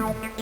No.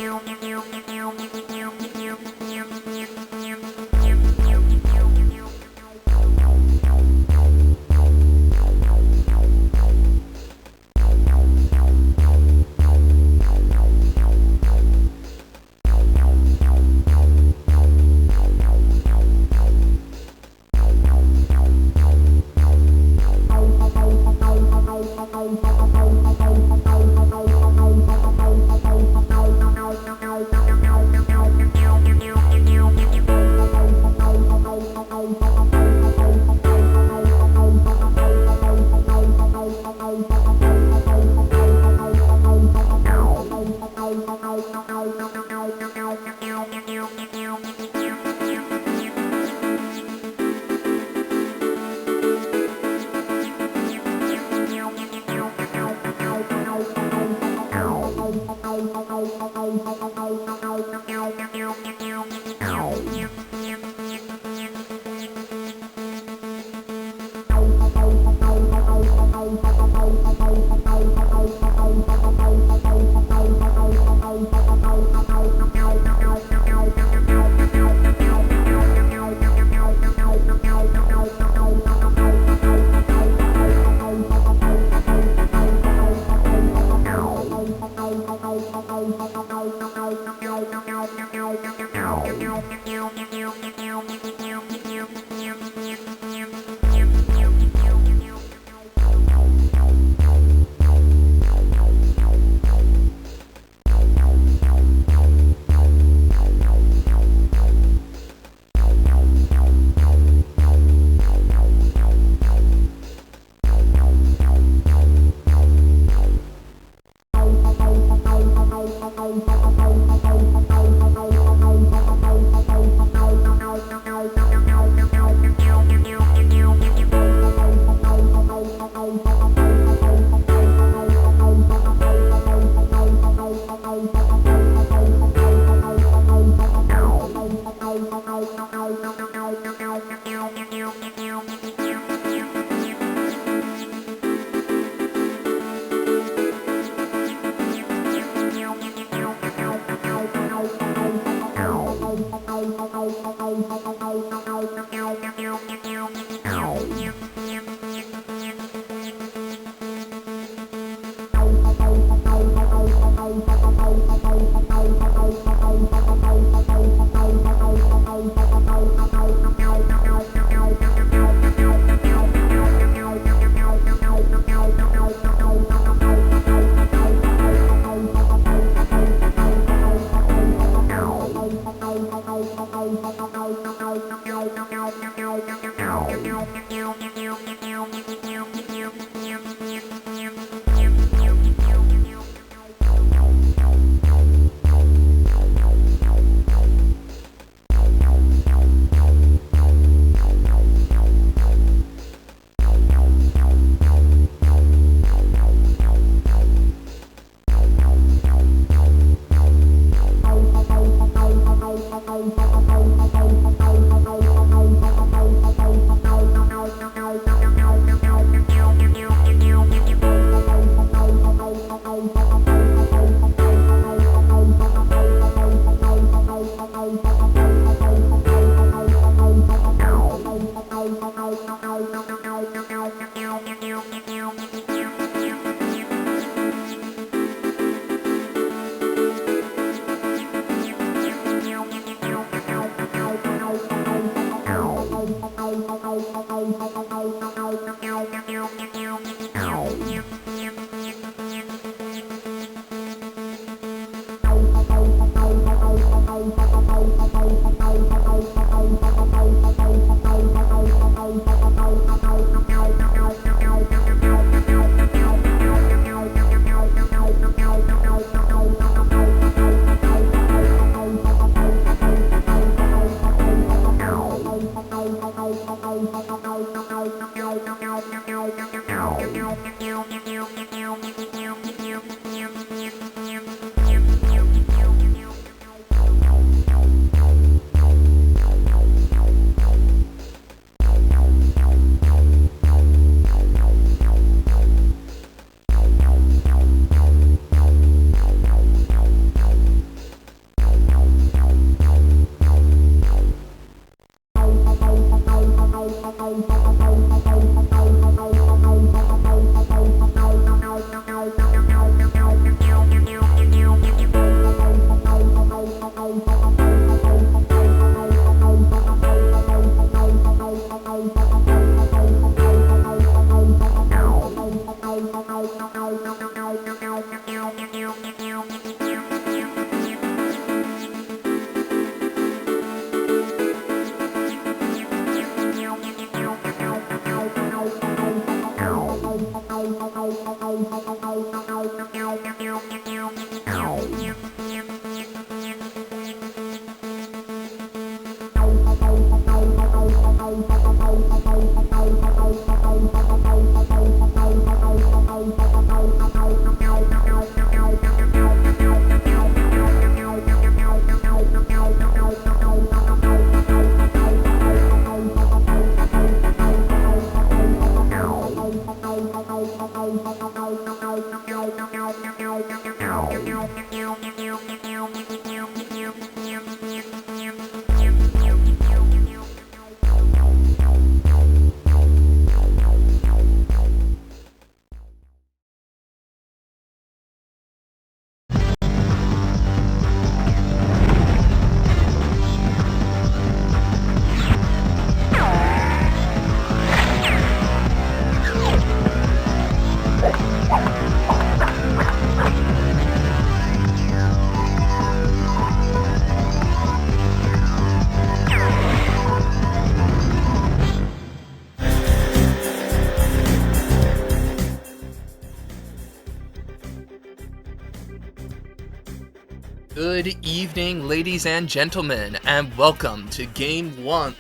Good evening, ladies and gentlemen, and welcome to Game 1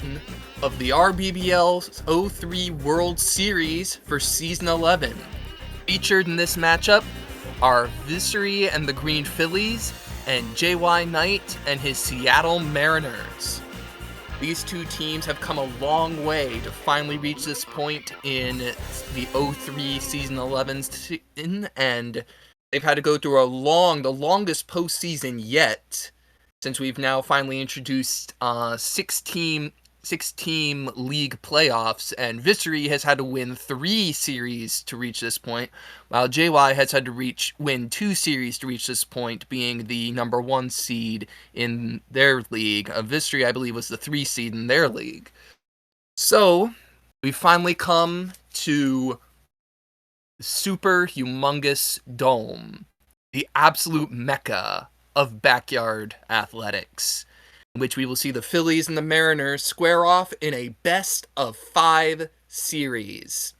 of the rBBL 03 World Series for Season 11. Featured in this matchup are Vissery and the Green Phillies, and JYKnight and his Seattle Mariners. These two teams have come a long way to finally reach this point in the 03 Season 11 season, and they've had to go through the longest postseason yet, since we've now finally introduced six-team league playoffs, and Vissery has had to win 3 series to reach this point, while JY has had to win 2 series to reach this point, being the number 1 seed in their league. Vissery, I believe, was the 3 seed in their league. So, we've finally come to super humongous dome, the absolute mecca of backyard athletics, in which we will see the Phillies and the Mariners square off in a best-of-5 series.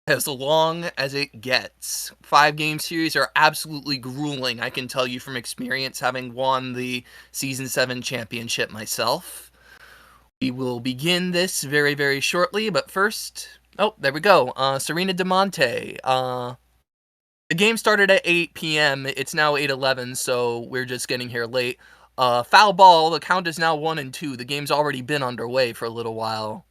As long as it gets. 5-game series are absolutely grueling, I can tell you from experience, having won the Season 7 championship myself. We will begin this very, very shortly, but first... Oh, there we go. Serena Diamante. The game started at 8 p.m. It's now 8:11, so we're just getting here late. Foul ball. The count is now 1-2. The game's already been underway for a little while.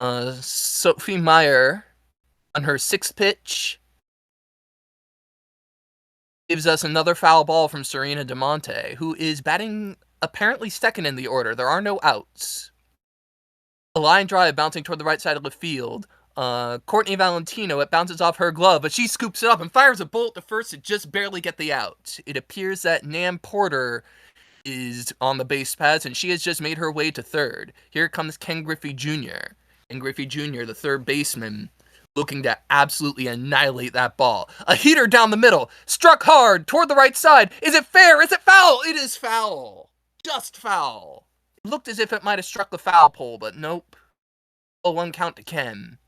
Sophie Meyer, on her 6th pitch, gives us another foul ball from Serena Diamante, who is batting apparently second in the order. There are no outs. A line drive bouncing toward the right side of the field. Courtney Valentino, it bounces off her glove, but she scoops it up and fires a bullet to first to just barely get the out. It appears that Nam Porter is on the base paths, and she has just made her way to third. Here comes Ken Griffey Jr. And Griffey Jr., the third baseman, looking to absolutely annihilate that ball. A heater down the middle, struck hard toward the right side. Is it fair? Is it foul? It is foul. Just foul. It looked as if it might have struck the foul pole, but nope. 1 count to Ken.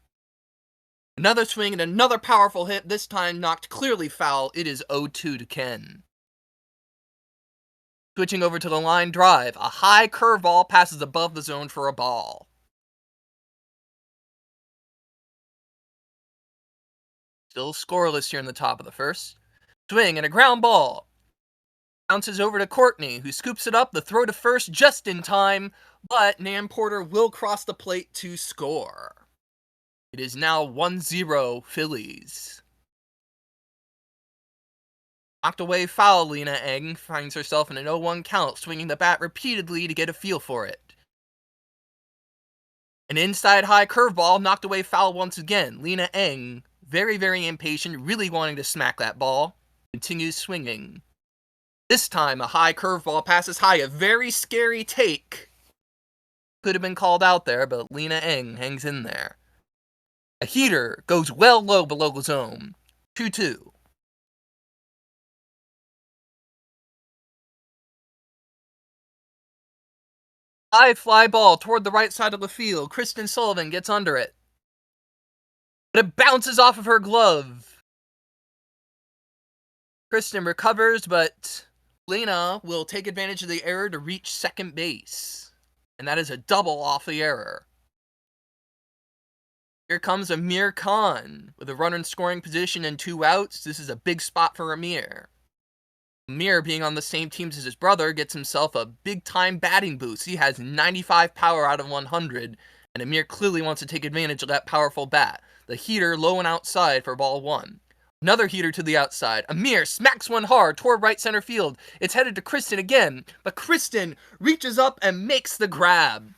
Another swing and another powerful hit, this time knocked clearly foul. It is 0-2 to Ken. Switching over to the line drive, a high curveball passes above the zone for a ball. Still scoreless here in the top of the first. Swing and a ground ball. Bounces over to Courtney, who scoops it up, the throw to first just in time, but Nam Porter will cross the plate to score. It is now 1-0 Phillies. Knocked away foul, Lena Eng finds herself in an 0-1 count, swinging the bat repeatedly to get a feel for it. An inside high curveball knocked away foul once again. Lena Eng, very, very impatient, really wanting to smack that ball, continues swinging. This time, a high curveball passes high, a very scary take. Could have been called out there, but Lena Eng hangs in there. A heater goes well low below the zone. 2-2. High fly ball toward the right side of the field. Kristen Sullivan gets under it. But it bounces off of her glove. Kristen recovers, but Lena will take advantage of the error to reach second base. And that is a double off the error. Here comes Amir Khan with a runner in scoring position and 2 outs. This is a big spot for Amir. Amir, being on the same teams as his brother, gets himself a big-time batting boost. He has 95 power out of 100, and Amir clearly wants to take advantage of that powerful bat. The heater low and outside for ball 1. Another heater to the outside. Amir smacks one hard toward right center field. It's headed to Kristen again, but Kristen reaches up and makes the grab.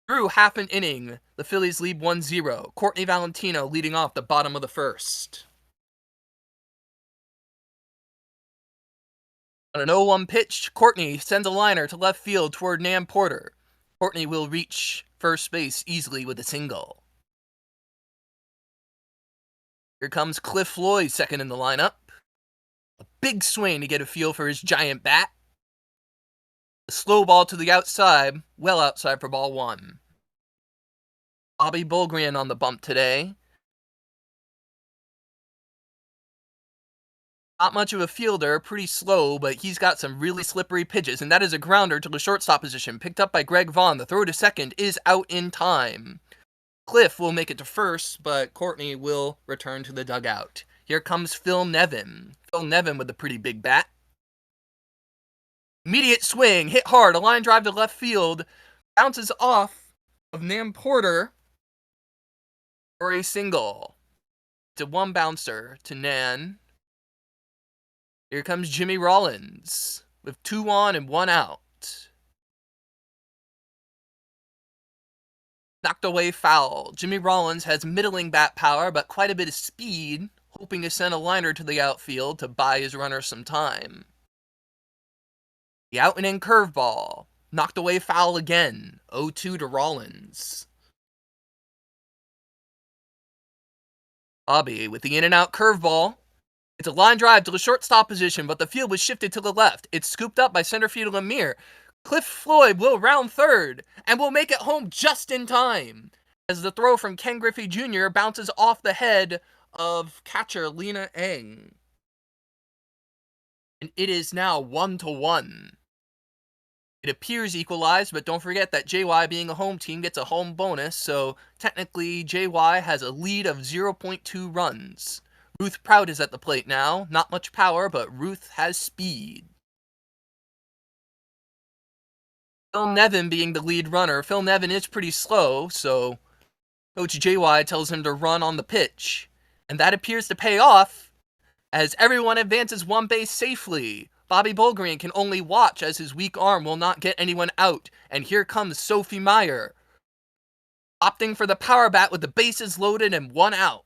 Through half an inning, the Phillies lead 1-0. Courtney Valentino leading off the bottom of the first. On an 0-1 pitch, Courtney sends a liner to left field toward Nam Porter. Courtney will reach first base easily with a single. Here comes Cliff Floyd, second in the lineup. A big swing to get a feel for his giant bat. A slow ball to the outside, well outside for ball 1. Bobby Bulgarian on the bump today. Not much of a fielder, pretty slow, but he's got some really slippery pitches, and that is a grounder to the shortstop position, picked up by Greg Vaughn. The throw to second is out in time. Cliff will make it to first, but Courtney will return to the dugout. Here comes Phil Nevin. Phil Nevin with a pretty big bat. Immediate swing, hit hard, a line drive to left field, bounces off of Nam Porter for a single. It's a one bouncer to Nan. Here comes Jimmy Rollins with 2 on and 1 out. Knocked away foul. Jimmy Rollins has middling bat power, but quite a bit of speed, hoping to send a liner to the outfield to buy his runner some time. The out and in curveball. Knocked away foul again. 0-2 to Rollins. Bobby with the in and out curveball. It's a line drive to the shortstop position, but the field was shifted to the left. It's scooped up by center fielder Lemire. Cliff Floyd will round third and will make it home just in time as the throw from Ken Griffey Jr. bounces off the head of catcher Lena Eng. And it is now 1-1. It appears equalized, but don't forget that JY, being a home team, gets a home bonus, so technically JY has a lead of 0.2 runs. Ruth Prout is at the plate now. Not much power, but Ruth has speed. Phil Nevin being the lead runner. Phil Nevin is pretty slow, so Coach JY tells him to run on the pitch. And that appears to pay off as everyone advances one base safely. Bobby Bulgarian can only watch as his weak arm will not get anyone out. And here comes Sophie Meyer, opting for the power bat with the bases loaded and 1 out.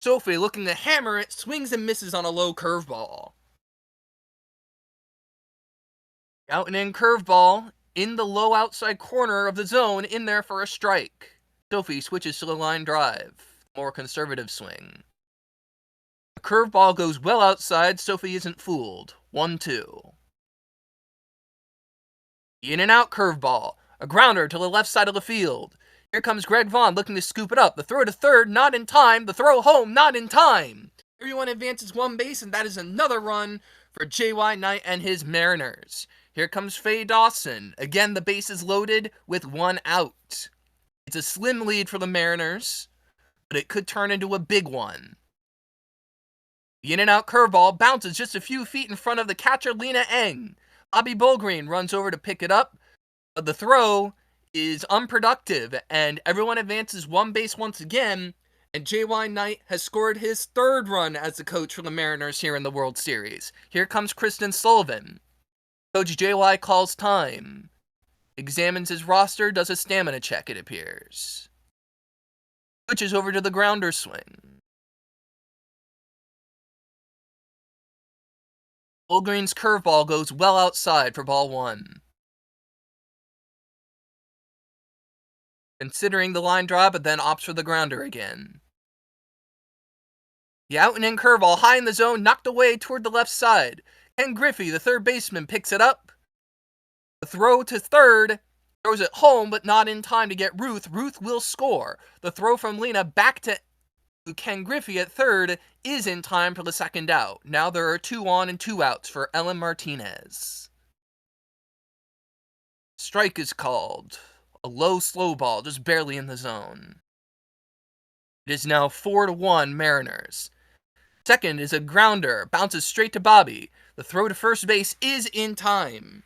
Sophie, looking to hammer it, swings and misses on a low curveball. Out and in curveball, in the low outside corner of the zone, in there for a strike. Sophie switches to the line drive, more conservative swing. The curveball goes well outside, Sophie isn't fooled. 1-2. The in and out curveball, a grounder to the left side of the field. Here comes Greg Vaughn looking to scoop it up. The throw to third, not in time. The throw home, not in time. Everyone advances one base, and that is another run for JYKnight and his Mariners. Here comes Faye Dawson. Again, the base is loaded with 1 out. It's a slim lead for the Mariners, but it could turn into a big one. The in and out curveball bounces just a few feet in front of the catcher Lena Eng. Bobby Bulgreen runs over to pick it up, but the throw is unproductive, and everyone advances one base once again, and JYKnight has scored his 3rd run as the coach for the Mariners here in the World Series. Here comes Kristen Sullivan. Coach JY calls time, examines his roster, does a stamina check, it appears. Switches over to the grounder swing. Bulgreen's curveball goes well outside for ball 1. Considering the line drive, but then opts for the grounder again. The out and in curveball high in the zone, knocked away toward the left side. Ken Griffey, the third baseman, picks it up. The throw to third, throws it home, but not in time to get Ruth. Ruth will score. The throw from Lena back to Ken Griffey at third is in time for the 2nd out. Now there are 2 on and 2 outs for Ellen Martinez. Strike is called. A low slow ball, just barely in the zone. It is now 4-1 Mariners. Second is a grounder, bounces straight to Bobby. The throw to first base is in time.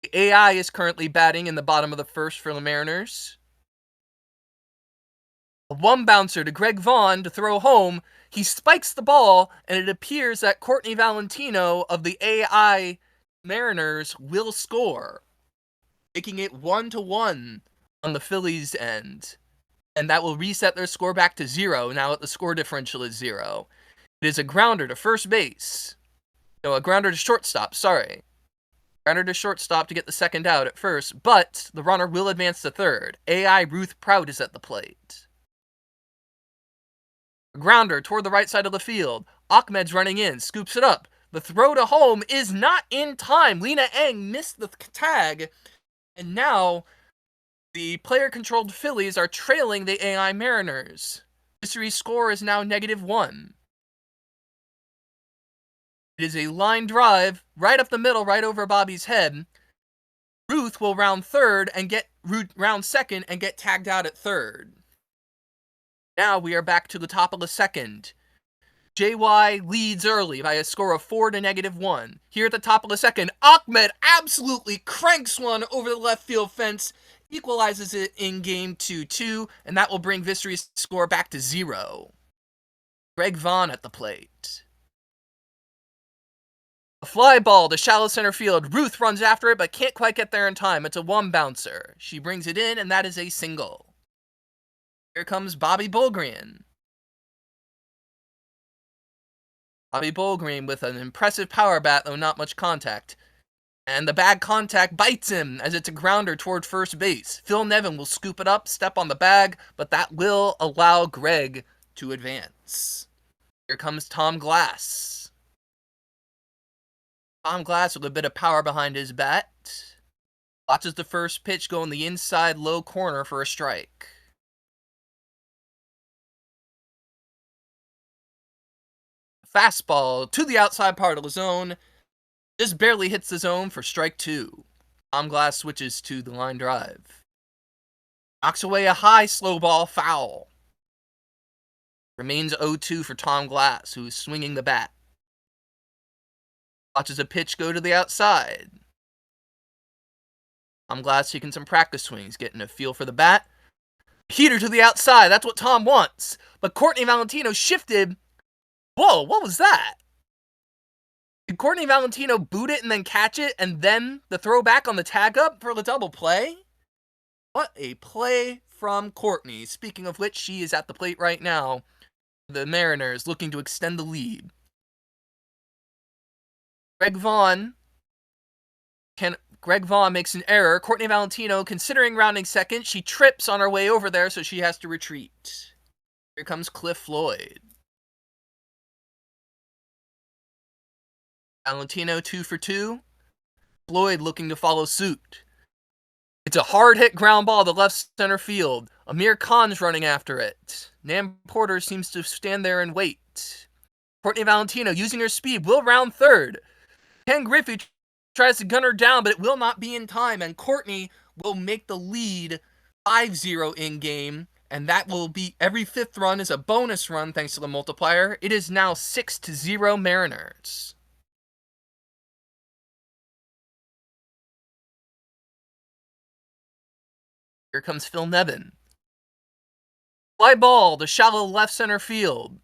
The AI is currently batting in the bottom of the 1st for the Mariners. A 1 bouncer to Greg Vaughn to throw home. He spikes the ball, and it appears that Courtney Valentino of the AI Mariners will score, making it 1-1 on the Phillies' end. And that will reset their score back to 0 now that the score differential is 0. It is a grounder to first base. No, a grounder to shortstop, sorry. Grounder to shortstop to get the 2nd out at first, but the runner will advance to third. AI Ruth Prout is at the plate. A grounder toward the right side of the field. Ahmed's running in, scoops it up. The throw to home is not in time. Lena Eng missed the tag, and now the player-controlled Phillies are trailing the AI Mariners. Vissery's score is now -1. It is a line drive right up the middle, right over Bobby's head. Ruth will round second and get tagged out at third. Now we are back to the top of the second. JY leads early by a score of 4 to -1. Here at the top of the second, Ahmed absolutely cranks one over the left field fence, equalizes it in game 2-2, and that will bring Vissery's score back to 0. Greg Vaughn at the plate. A fly ball to shallow center field. Ruth runs after it, but can't quite get there in time. It's a one bouncer. She brings it in, and that is a single. Here comes Bobby Bulgarian. Bobby Bulgarian with an impressive power bat, though not much contact. And the bag contact bites him as it's a grounder toward first base. Phil Nevin will scoop it up, step on the bag, but that will allow Greg to advance. Here comes Tom Glass. Tom Glass with a bit of power behind his bat. Watches the first pitch go in the inside low corner for a strike. Fastball to the outside part of the zone. Just barely hits the zone for strike 2. Tom Glass switches to the line drive. Knocks away a high slow ball foul. Remains 0-2 for Tom Glass, who is swinging the bat. Watches a pitch go to the outside. Tom Glass taking some practice swings, getting a feel for the bat. Heater to the outside, that's what Tom wants. But Courtney Valentino shifted. Whoa, what was that? Did Courtney Valentino boot it and then catch it, and then the throwback on the tag up for the double play? What a play from Courtney. Speaking of which, she is at the plate right now. The Mariners looking to extend the lead. Greg Vaughn makes an error. Courtney Valentino considering rounding second. She trips on her way over there, so she has to retreat. Here comes Cliff Floyd. Valentino 2 for 2. Floyd looking to follow suit. It's a hard hit ground ball to left center field. Amir Khan's running after it. Nam Porter seems to stand there and wait. Courtney Valentino using her speed will round third. Ken Griffey tries to gun her down, but it will not be in time, and Courtney will make the lead 5-0 in game, and that will be every fifth run is a bonus run thanks to the multiplier. It is now 6-0 Mariners. Here comes Phil Nevin. Fly ball to shallow left center field.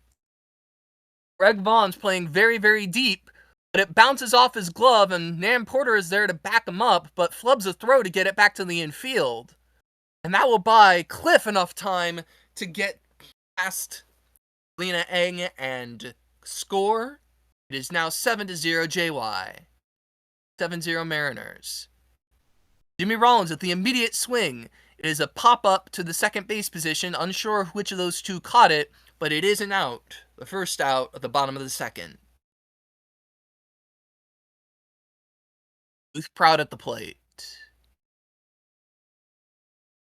Greg Vaughn's playing very, very deep, but it bounces off his glove, and Nam Porter is there to back him up, but flubs a throw to get it back to the infield. And that will buy Cliff enough time to get past Lena Eng and score. It is now 7-0 JY. 7-0 Mariners. Jimmy Rollins at the immediate swing. It is a pop-up to the second base position. Unsure which of those two caught it, but it is an out. The first out at the bottom of the second. Ruth Proud at the plate.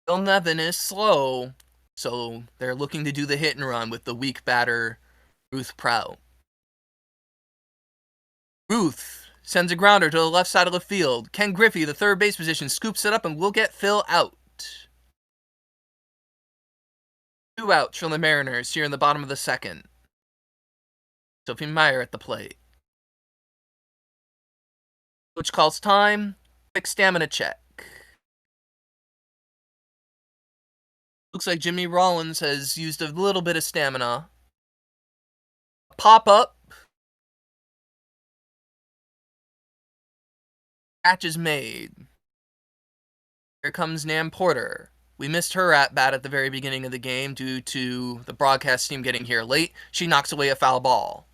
Phil Nevin is slow, so they're looking to do the hit and run with the weak batter, Ruth Proud. Ruth sends a grounder to the left side of the field. Ken Griffey, the third base position, scoops it up and will get Phil out. 2 outs from the Mariners here in the bottom of the second. Sophie Meyer at the plate. Coach calls time. Quick stamina check. Looks like Jimmy Rollins has used a little bit of stamina. Pop up. Catch is made. Here comes Nam Porter. We missed her at bat at the very beginning of the game due to the broadcast team getting here late. She knocks away a foul ball.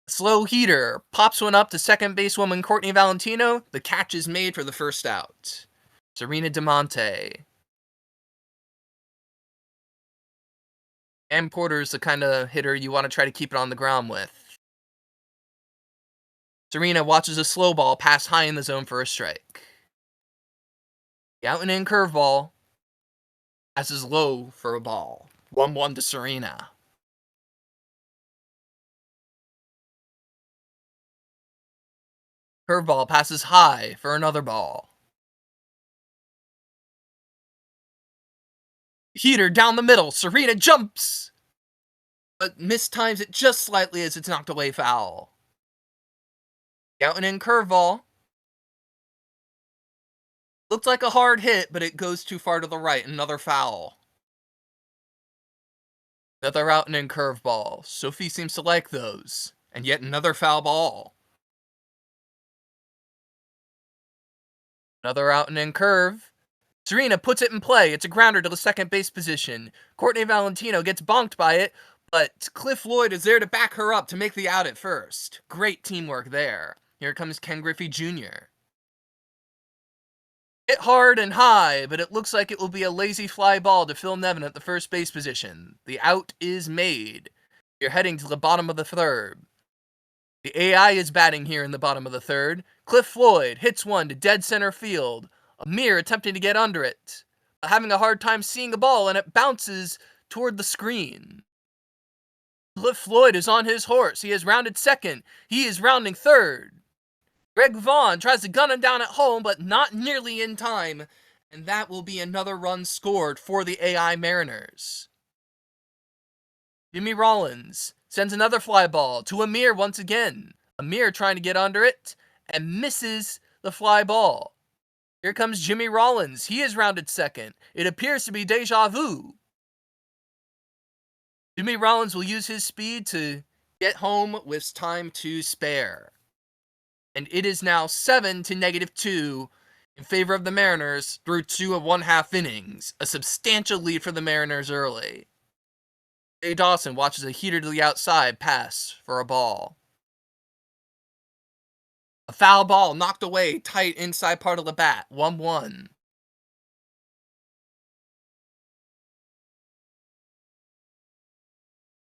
Slow heater. Pops one up to second basewoman Courtney Valentino. The catch is made for the first out. Serena DeMonte. Nam Porter's the kind of hitter you want to try to keep it on the ground with. Serena watches a slow ball pass high in the zone for a strike. The out and in curveball. Passes low for a ball. 1-1 to Serena. Curveball passes high for another ball. Heater down the middle. Serena jumps, but mistimes it just slightly as it's knocked away foul. Out and in curveball. Looks like a hard hit, but it goes too far to the right. Another foul. Another out and in curveball. Sophie seems to like those. And yet another foul ball. Another out and in curve. Serena puts it in play. It's a grounder to the second base position. Courtney Valentino gets bonked by it, but Cliff Lloyd is there to back her up to make the out at first. Great teamwork there. Here comes Ken Griffey Jr. Hit hard and high, but it looks like it will be a lazy fly ball to Phil Nevin at the first base position. The out is made. You're heading to the bottom of the third. The AI is batting here in the bottom of the third. Cliff Floyd hits one to dead center field. Amir attempting to get under it, having a hard time seeing a ball, and it bounces toward the screen. Cliff Floyd is on his horse. He has rounded second. He is rounding third. Greg Vaughn tries to gun him down at home, but not nearly in time, and that will be another run scored for the AI Mariners. Jimmy Rollins sends another fly ball to Amir once again. Amir trying to get under it and misses the fly ball. Here comes Jimmy Rollins. He is rounded second. It appears to be deja vu. Jimmy Rollins will use his speed to get home with time to spare. And it is now 7 to -2 in favor of the Mariners through 2 1/2 innings. A substantial lead for the Mariners early. Jay Dawson watches a heater to the outside pass for a ball. A foul ball knocked away tight inside part of the bat. 1-1.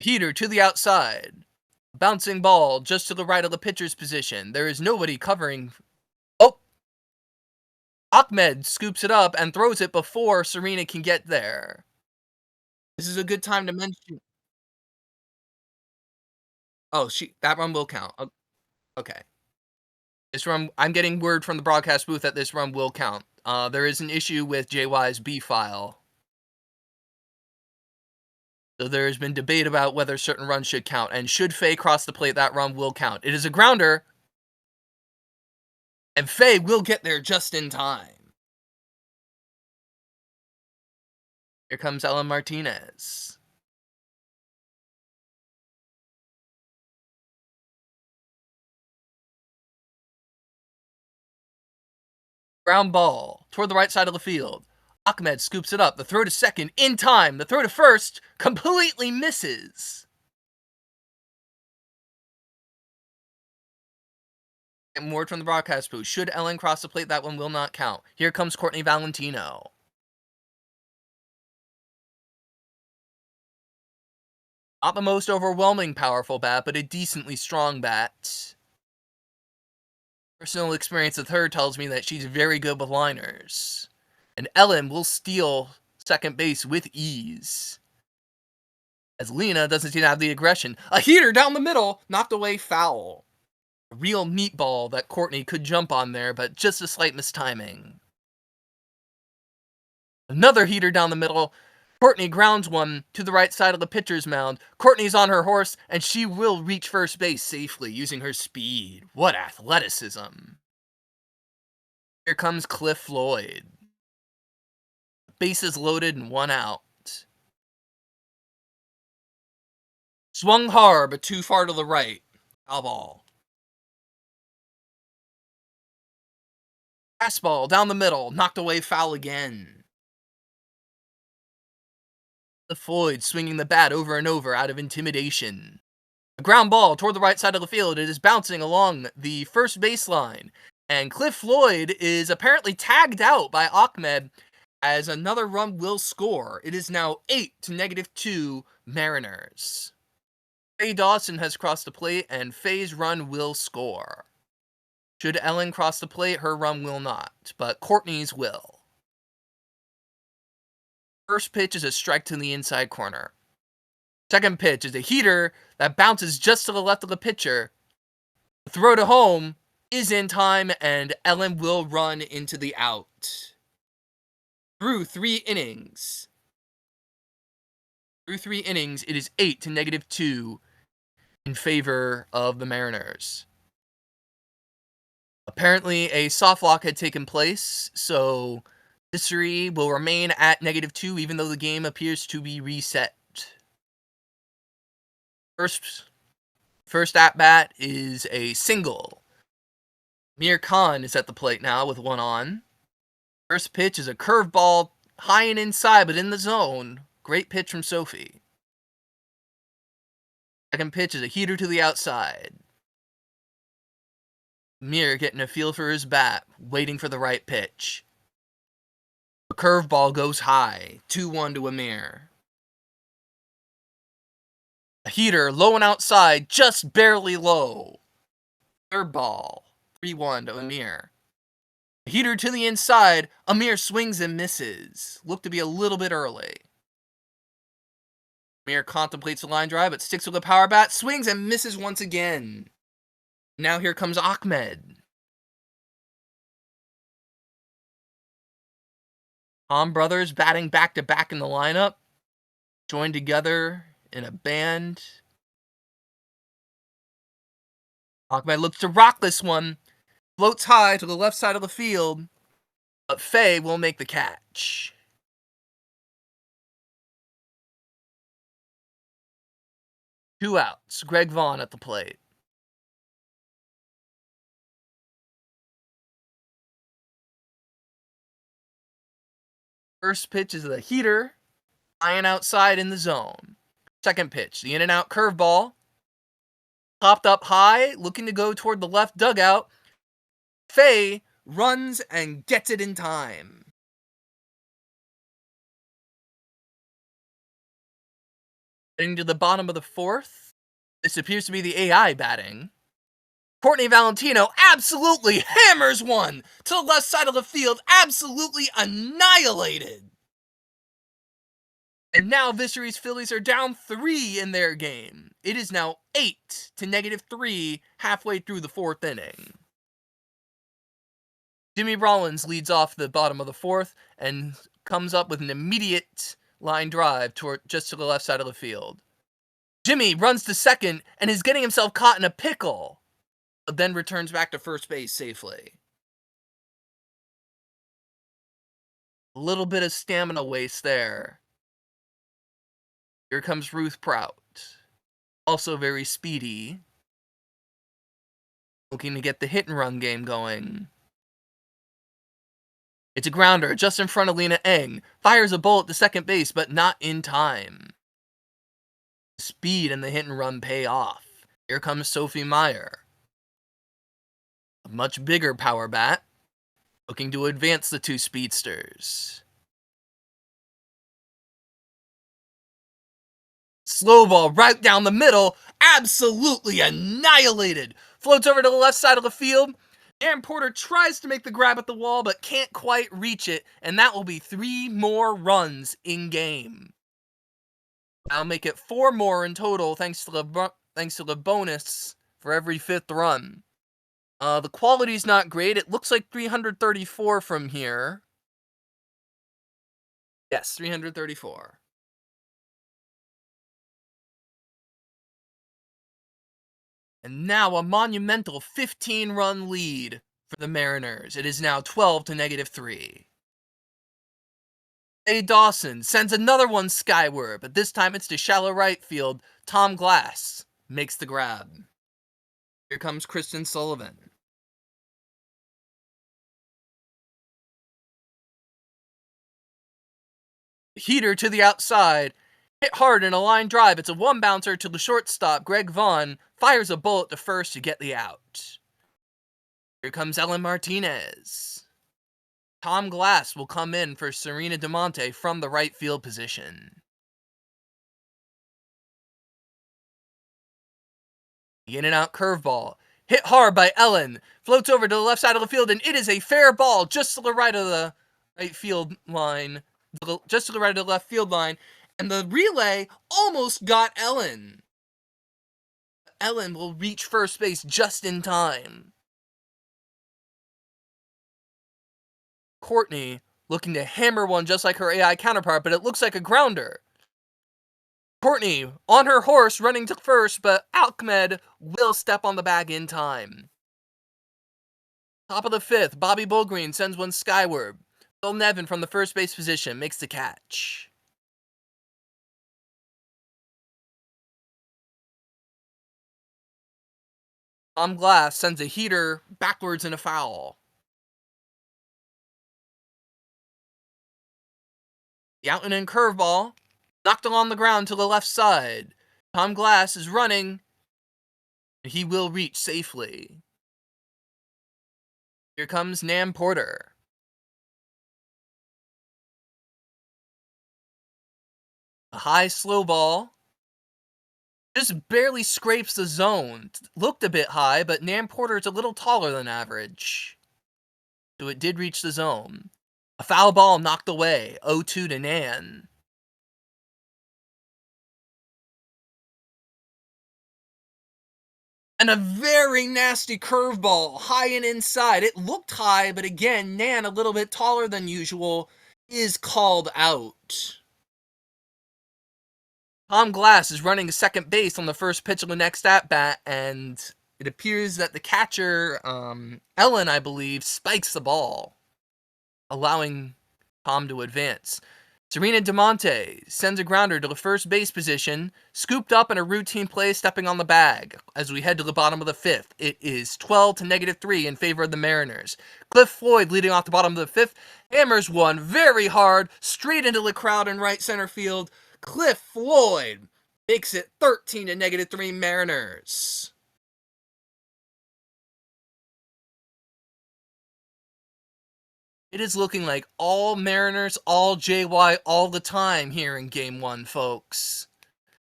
Heater to the outside. Bouncing ball just to the right of the pitcher's position. There is nobody covering. Oh! Ahmed scoops it up and throws it before Serena can get there. This is a good time to mention. Oh, that run will count. Okay. This run, I'm getting word from the broadcast booth that this run will count. There is an issue with JY's B file. So there has been debate about whether certain runs should count, and should Faye cross the plate, that run will count. It is a grounder, and Faye will get there just in time. Here comes Ellen Martinez. Ground ball toward the right side of the field. Ahmed scoops it up. The throw to second in time. The throw to first completely misses. And word from the broadcast booth. Should Ellen cross the plate, that one will not count. Here comes Courtney Valentino. Not the most overwhelming powerful bat, but a decently strong bat. Personal experience with her tells me that she's very good with liners. And Ellen will steal second base with ease. As Lena doesn't seem to have the aggression. A heater down the middle, knocked away foul. A real meatball that Courtney could jump on there, but just a slight mistiming. Another heater down the middle. Courtney grounds one to the right side of the pitcher's mound. Courtney's on her horse, and she will reach first base safely using her speed. What athleticism. Here comes Cliff Floyd. Bases loaded and 1 out. Swung hard, but too far to the right. Foul ball. Fastball down the middle, knocked away foul again. The Floyd swinging the bat over and over out of intimidation. A ground ball toward the right side of the field. It is bouncing along the first baseline. And Cliff Floyd is apparently tagged out by Ahmed as another run will score. It is now 8 to -2 Mariners. Faye Dawson has crossed the plate, and Faye's run will score. Should Ellen cross the plate, her run will not, but Courtney's will. First pitch is a strike to the inside corner. Second pitch is a heater that bounces just to the left of the pitcher. The throw to home is in time, and Ellen will run into the out. Through three innings, it is 8 to -2 in favor of the Mariners. Apparently, a soft lock had taken place, so Vissery will remain at -2 even though the game appears to be reset. First at-bat is a single. Mir Khan is at the plate now with one on. First pitch is a curveball, high and inside, but in the zone. Great pitch from Sophie. Second pitch is a heater to the outside. Mir getting a feel for his bat, waiting for the right pitch. The curveball goes high, 2-1 to Amir. A heater, low and outside, just barely low. Third ball, 3-1 to Amir. A heater to the inside, Amir swings and misses. Looked to be a little bit early. Amir contemplates the line drive, but sticks with the power bat, swings and misses once again. Now here comes Ahmed. Tom brothers batting back-to-back in the lineup, joined together in a band. Ahmed looks to rock this one, floats high to the left side of the field, but Faye will make the catch. Two outs, Greg Vaughn at the plate. First pitch is a heater, high and outside in the zone. Second pitch, the in and out curveball. Popped up high, looking to go toward the left dugout. Faye runs and gets it in time. Getting to the bottom of the fourth. This appears to be the AI batting. Courtney Valentino absolutely hammers one to the left side of the field, absolutely annihilated. And now Vissery's Phillies are down 3 in their game. It is now 8 to -3 halfway through the fourth inning. Jimmy Rollins leads off the bottom of the fourth and comes up with an immediate line drive toward just to the left side of the field. Jimmy runs to second and is getting himself caught in a pickle, but then returns back to first base safely. A little bit of stamina waste there. Here comes Ruth Prout, also very speedy, looking to get the hit and run game going. It's a grounder just in front of Lena Eng, fires a bullet to second base, but not in time. Speed and the hit and run pay off. Here comes Sophie Meyer. A much bigger power bat, looking to advance the two speedsters. Slow ball right down the middle, absolutely annihilated. Floats over to the left side of the field. Aaron Porter tries to make the grab at the wall, but can't quite reach it, and that will be 3 more runs in game. I'll make it 4 more in total, thanks to the bonus for every 5th run. The quality's not great. It looks like 334 from here. Yes, 334. And now a monumental 15-run lead for the Mariners. It is now 12 to -3. A. Dawson sends another one skyward, but this time it's to shallow right field. Tom Glass makes the grab. Here comes Kristen Sullivan. Heater to the outside. Hit hard in a line drive. It's a one bouncer to the shortstop. Greg Vaughn fires a bullet to first to get the out. Here comes Ellen Martinez. Tom Glass will come in for Serena DeMonte from the right field position. The in and out curveball. Hit hard by Ellen. Floats over to the left side of the field, and it is a fair ball just to the right of the right field line. just to the right of the left field line, and the relay almost got Ellen. Ellen will reach first base just in time. Courtney looking to hammer one just like her AI counterpart, but it looks like a grounder. Courtney on her horse running to first, but Ahmed will step on the bag in time. Top of the fifth, Bobby Bullgreen sends one skyward. Phil Nevin from the first base position makes the catch. Tom Glass sends a heater backwards in a foul. The out and in curveball knocked along the ground to the left side. Tom Glass is running. He will reach safely. Here comes Nam Porter. A high slow ball just barely scrapes the zone. Looked a bit high, but Nam Porter is a little taller than average. So it did reach the zone. A foul ball knocked away. 0-2 to Nan. And a very nasty curveball, high and inside. It looked high, but again, Nan, a little bit taller than usual, is called out. Tom Glass is running second base on the first pitch of the next at-bat, and it appears that the catcher, Ellen, I believe, spikes the ball, allowing Tom to advance. Serena DeMonte sends a grounder to the first base position, scooped up in a routine play stepping on the bag. As we head to the bottom of the fifth, it is 12 to -3 in favor of the Mariners. Cliff Floyd leading off the bottom of the fifth, hammers one very hard, straight into the crowd in right center field. Cliff Floyd makes it 13 to -3 Mariners. It is looking like all Mariners, all JY, all the time here in Game 1, folks.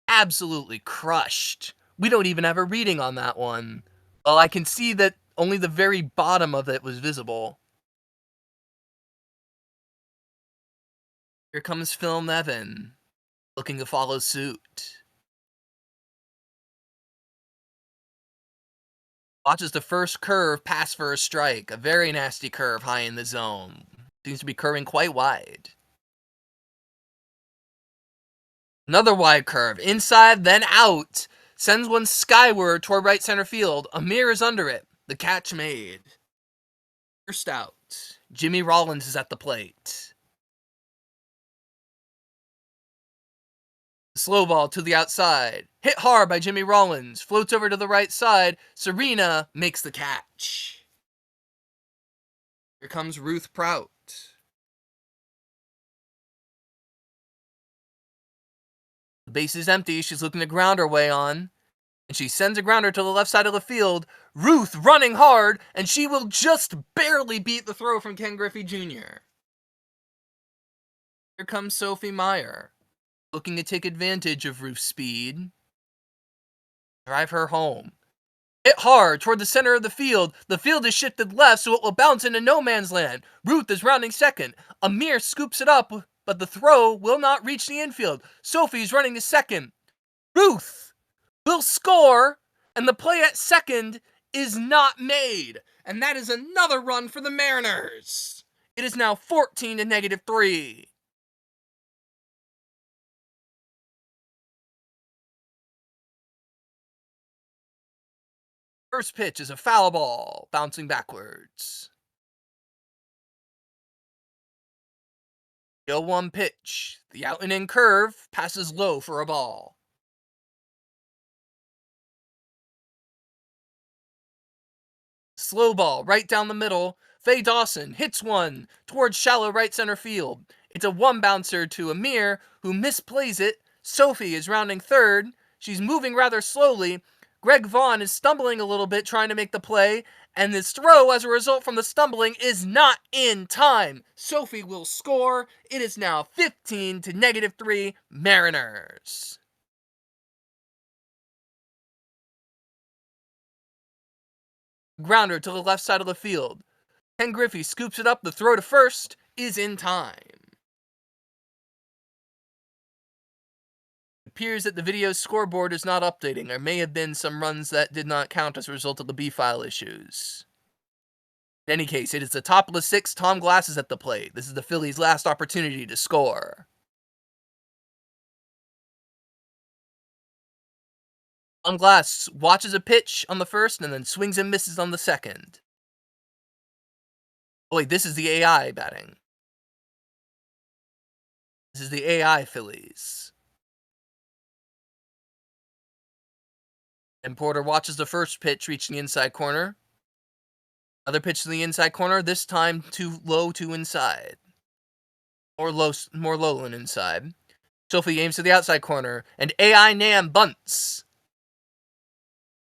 Absolutely crushed. We don't even have a reading on that one. Well, I can see that only the very bottom of it was visible. Here comes Phil Nevin, looking to follow suit. Watches the first curve pass for a strike. A very nasty curve high in the zone. Seems to be curving quite wide. Another wide curve. Inside, then out. Sends one skyward toward right center field. Amir is under it. The catch made. First out. Jimmy Rollins is at the plate. Slow ball to the outside. Hit hard by Jimmy Rollins. Floats over to the right side. Serena makes the catch. Here comes Ruth Prout. The base is empty. She's looking to ground her way on. And she sends a grounder to the left side of the field. Ruth running hard, and she will just barely beat the throw from Ken Griffey Jr. Here comes Sophie Meyer, looking to take advantage of Ruth's speed. Drive her home. Hit hard toward the center of the field. The field is shifted left, so it will bounce into no man's land. Ruth is rounding second. Amir scoops it up, but the throw will not reach the infield. Sophie's running to second. Ruth will score, and the play at second is not made. And that is another run for the Mariners. It is now 14 to -3. First pitch is a foul ball, bouncing backwards. 0-1 pitch. The out and in curve passes low for a ball. Slow ball right down the middle. Faye Dawson hits one towards shallow right center field. It's a one bouncer to Amir, who misplays it. Sophie is rounding third. She's moving rather slowly. Greg Vaughn is stumbling a little bit trying to make the play, and this throw, as a result from the stumbling, is not in time. Sophie will score. It is now 15 to -3 Mariners. Grounder to the left side of the field. Ken Griffey scoops it up. The throw to first is in time. appears that the video's scoreboard is not updating. There may have been some runs that did not count as a result of the B-file issues. In any case, it is the top of the sixth. Tom Glass is at the plate. This is the Phillies' last opportunity to score. Tom Glass watches a pitch on the first and then swings and misses on the second. Oh wait, this is the AI batting. This is the AI Phillies. And Porter watches the first pitch reach the inside corner. Another pitch to the inside corner, this time too low to inside. More low than inside. Sophie aims to the outside corner, and AI Nam bunts.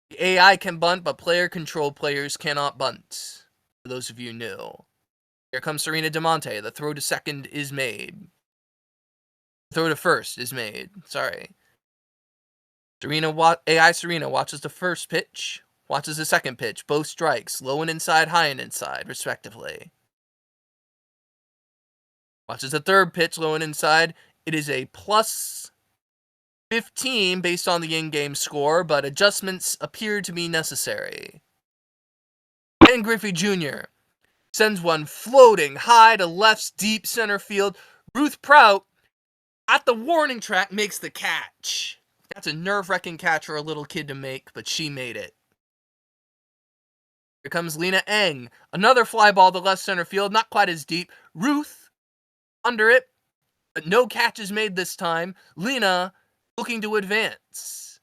The AI can bunt, but player-controlled players cannot bunt. For those of you new. Here comes Serena DeMonte. The throw to second is made. The throw to first is made. Sorry. AI Serena watches the first pitch, watches the second pitch, both strikes, low and inside, high and inside, respectively. Watches the third pitch, low and inside. It is a plus 15 based on the in-game score, but adjustments appear to be necessary. Ken Griffey Jr. sends one floating high to left's deep center field. Ruth Prout, at the warning track, makes the catch. That's a nerve-wracking catch for a little kid to make, but she made it. Here comes Lena Eng. Another fly ball to left center field, not quite as deep. Ruth under it, but no catch is made this time. Lena looking to advance.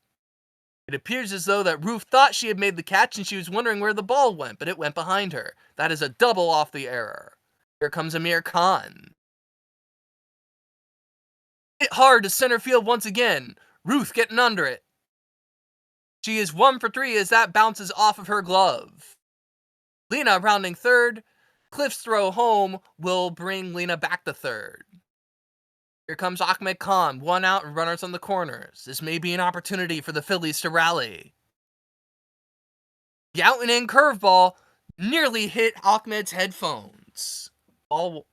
It appears as though that Ruth thought she had made the catch and she was wondering where the ball went, but it went behind her. That is a double off the error. Here comes Amir Khan. Hit hard to center field once again. Ruth getting under it. She is 1 for 3 as that bounces off of her glove. Lena rounding third. Cliff's throw home will bring Lena back to third. Here comes Ahmed Khan, 1 out and runners on the corners. This may be an opportunity for the Phillies to rally. The out and in curveball nearly hit Ahmed's headphones. Oh,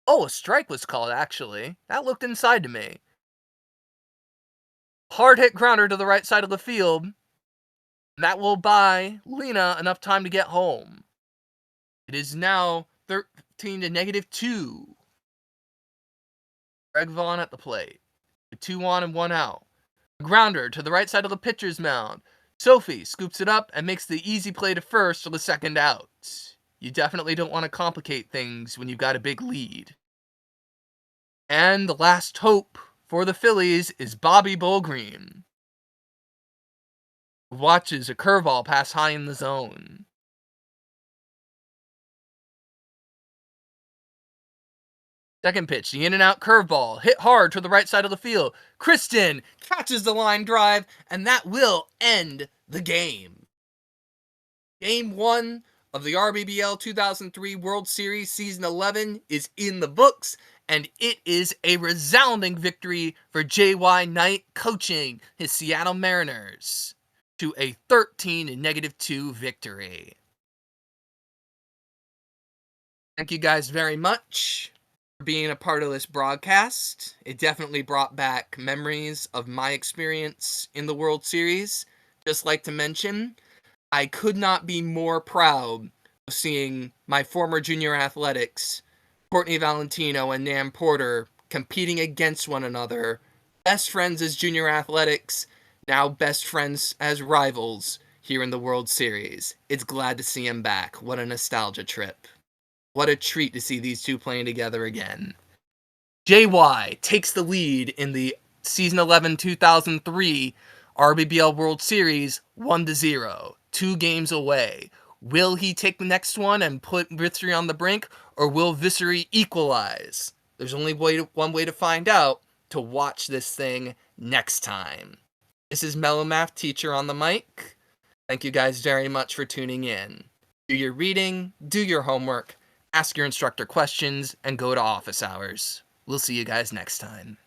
a strike was called, actually. That looked inside to me. Hard hit grounder to the right side of the field. That will buy Lena enough time to get home. It is now 13 to -2. Greg Vaughn at the plate. 2 on and 1 out. A grounder to the right side of the pitcher's mound. Sophie scoops it up and makes the easy play to first for the second out. You definitely don't want to complicate things when you've got a big lead. And the last hope for the Phillies is Bobby Bullgreen. Watches a curveball pass high in the zone. Second pitch, the in and out curveball, hit hard to the right side of the field. Kristen catches the line drive, and that will end the game. Game 1 of the rBBL 2003 World Series Season 11 is in the books, and it is a resounding victory for JYKnight coaching his Seattle Mariners to a 13 to -2 victory. Thank you guys very much for being a part of this broadcast. It definitely brought back memories of my experience in the World Series. Just like to mention, I could not be more proud of seeing my former junior athletics, Courtney Valentino and Nam Porter, competing against one another. Best friends as junior athletics, now best friends as rivals here in the World Series. It's glad to see them back. What a nostalgia trip. What a treat to see these two playing together again. JY takes the lead in the Season 11 2003 rBBL World Series 1-0. 2 games away. Will he take the next one and put Vissery on the brink, or will Vissery equalize? There's only one way to find out, to watch this thing next time. This is Mellow Math Teacher on the mic. Thank you guys very much for tuning in. Do your reading, do your homework, ask your instructor questions, and go to office hours. We'll see you guys next time.